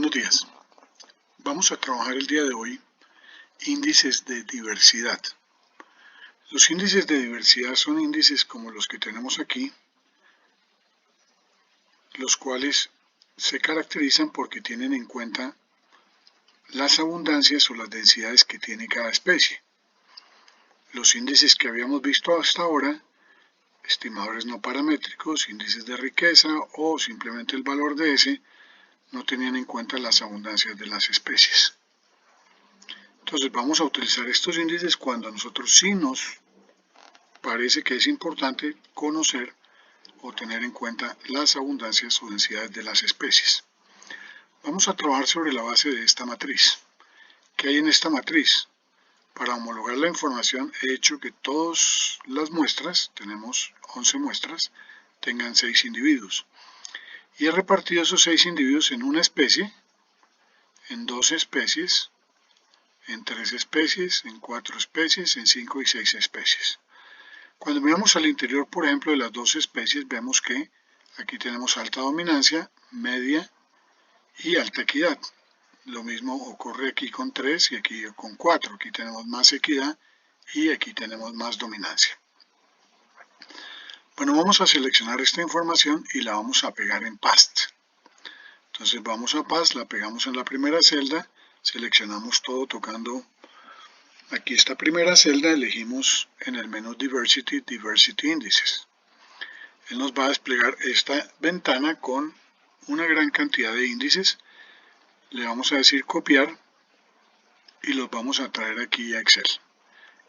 Buenos días. Vamos a trabajar el día de hoy índices de diversidad. Los índices de diversidad son índices como los que tenemos aquí, los cuales se caracterizan porque tienen en cuenta las abundancias o las densidades que tiene cada especie. Los índices que habíamos visto hasta ahora, estimadores no paramétricos, índices de riqueza o simplemente el valor de S, no tenían en cuenta las abundancias de las especies. Entonces vamos a utilizar estos índices cuando a nosotros sí nos parece que es importante conocer o tener en cuenta las abundancias o densidades de las especies. Vamos a trabajar sobre la base de esta matriz. ¿Qué hay en esta matriz? Para homologar la información he hecho que todas las muestras, tenemos 11 muestras, tengan 6 individuos. Y he repartido esos 6 individuos en una especie, en 2 especies, en 3 especies, en 4 especies, en 5 y 6 especies. Cuando miramos al interior, por ejemplo, de las 2 especies, vemos que aquí tenemos alta dominancia, media y alta equidad. Lo mismo ocurre aquí con 3 y aquí con 4. Aquí tenemos más equidad y aquí tenemos más dominancia. Bueno, vamos a seleccionar esta información y la vamos a pegar en PAST. Entonces vamos a PAST, la pegamos en la primera celda, seleccionamos todo tocando aquí esta primera celda, elegimos en el menú Diversity Indices. Él nos va a desplegar esta ventana con una gran cantidad de índices. Le vamos a decir copiar y los vamos a traer aquí a Excel.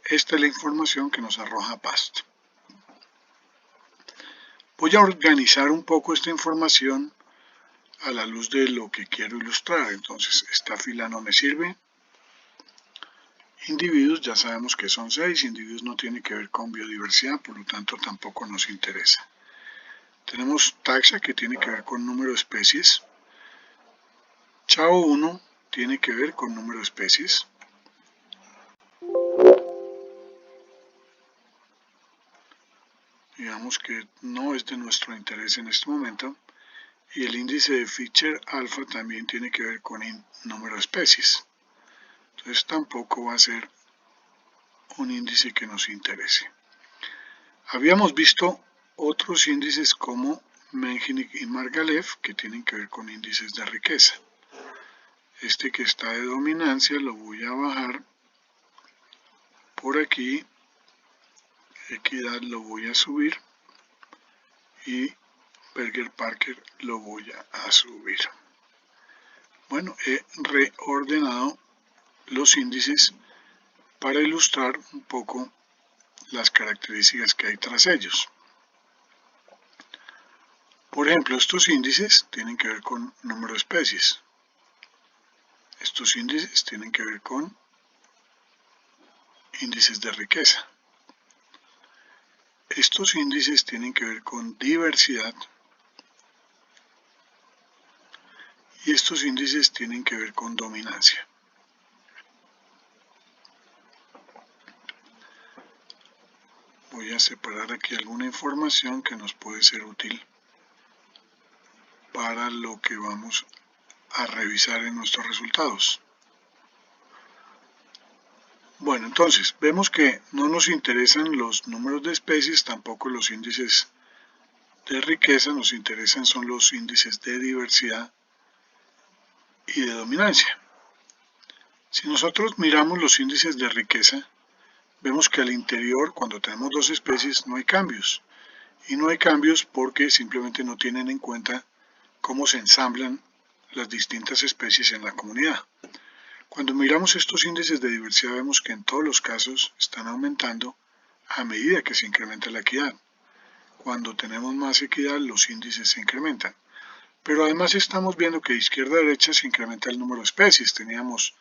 Esta es la información que nos arroja PAST. Voy a organizar un poco esta información a la luz de lo que quiero ilustrar. Entonces esta fila no me sirve. Individuos, ya sabemos que son 6, individuos no tiene que ver con biodiversidad, por lo tanto tampoco nos interesa. Tenemos taxa que tiene que ver con número de especies. Chao 1 tiene que ver con número de especies. Digamos que no es de nuestro interés en este momento. Y el índice de Fisher alfa también tiene que ver con el número de especies. Entonces tampoco va a ser un índice que nos interese. Habíamos visto otros índices como Menjinic y Margalef que tienen que ver con índices de riqueza. Este que está de dominancia lo voy a bajar por aquí, equidad lo voy a subir y Berger-Parker lo voy a subir. Bueno, he reordenado los índices para ilustrar un poco las características que hay tras ellos. Por ejemplo, estos índices tienen que ver con número de especies. Estos índices tienen que ver con índices de riqueza. Estos índices tienen que ver con diversidad. Y estos índices tienen que ver con dominancia. Voy a separar aquí alguna información que nos puede ser útil para lo que vamos a revisar en nuestros resultados. Bueno, entonces vemos que no nos interesan los números de especies, tampoco los índices de riqueza, nos interesan son los índices de diversidad y de dominancia. Si nosotros miramos los índices de riqueza, vemos que al interior, cuando tenemos 2 especies, no hay cambios. Y no hay cambios porque simplemente no tienen en cuenta cómo se ensamblan las distintas especies en la comunidad. Cuando miramos estos índices de diversidad vemos que en todos los casos están aumentando a medida que se incrementa la equidad. Cuando tenemos más equidad los índices se incrementan. Pero además estamos viendo que de izquierda a derecha se incrementa el número de especies. Teníamos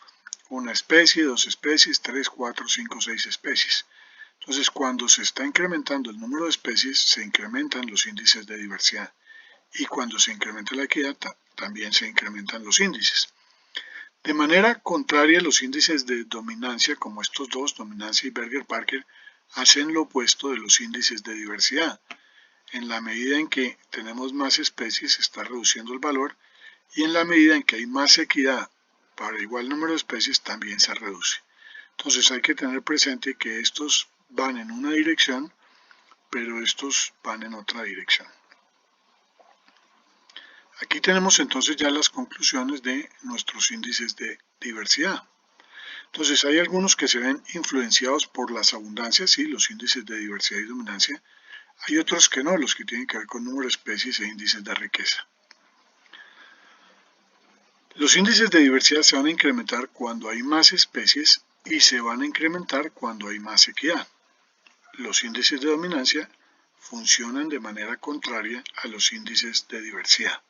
una especie, 2 especies, 3, 4, 5, 6 especies. Entonces cuando se está incrementando el número de especies se incrementan los índices de diversidad. Y cuando se incrementa la equidad también se incrementan los índices. De manera contraria, los índices de dominancia, como estos dos, dominancia y Berger-Parker, hacen lo opuesto de los índices de diversidad. En la medida en que tenemos más especies, se está reduciendo el valor, y en la medida en que hay más equidad para igual número de especies también se reduce. Entonces hay que tener presente que estos van en una dirección, pero estos van en otra dirección. Aquí tenemos entonces ya las conclusiones de nuestros índices de diversidad. Entonces hay algunos que se ven influenciados por las abundancias, sí, los índices de diversidad y dominancia. Hay otros que no, los que tienen que ver con número de especies e índices de riqueza. Los índices de diversidad se van a incrementar cuando hay más especies y se van a incrementar cuando hay más equidad. Los índices de dominancia funcionan de manera contraria a los índices de diversidad.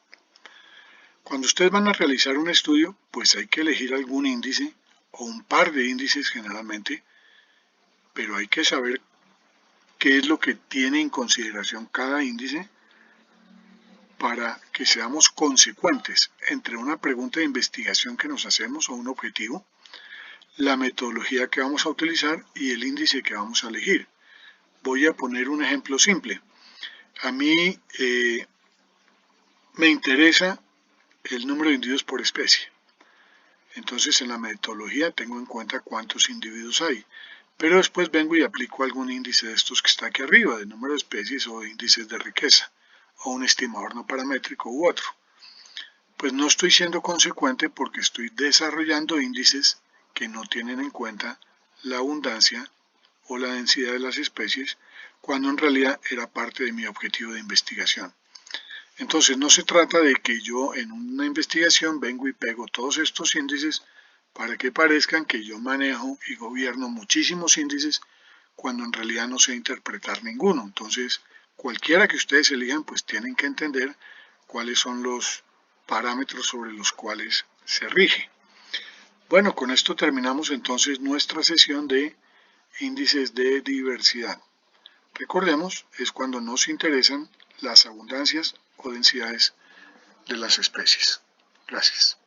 Cuando ustedes van a realizar un estudio, pues hay que elegir algún índice o un par de índices generalmente, pero hay que saber qué es lo que tiene en consideración cada índice para que seamos consecuentes entre una pregunta de investigación que nos hacemos o un objetivo, la metodología que vamos a utilizar y el índice que vamos a elegir. Voy a poner un ejemplo simple. A mí me interesa el número de individuos por especie. Entonces en la metodología tengo en cuenta cuántos individuos hay. Pero después vengo y aplico algún índice de estos que está aquí arriba, de número de especies o índices de riqueza, o un estimador no paramétrico u otro. Pues no estoy siendo consecuente porque estoy desarrollando índices que no tienen en cuenta la abundancia o la densidad de las especies, cuando en realidad era parte de mi objetivo de investigación. Entonces no se trata de que yo en una investigación vengo y pego todos estos índices para que parezcan que yo manejo y gobierno muchísimos índices cuando en realidad no sé interpretar ninguno. Entonces, cualquiera que ustedes elijan, pues tienen que entender cuáles son los parámetros sobre los cuales se rige. Bueno, con esto terminamos entonces nuestra sesión de índices de diversidad. Recordemos, es cuando nos interesan las abundancias o densidades de las especies. Gracias.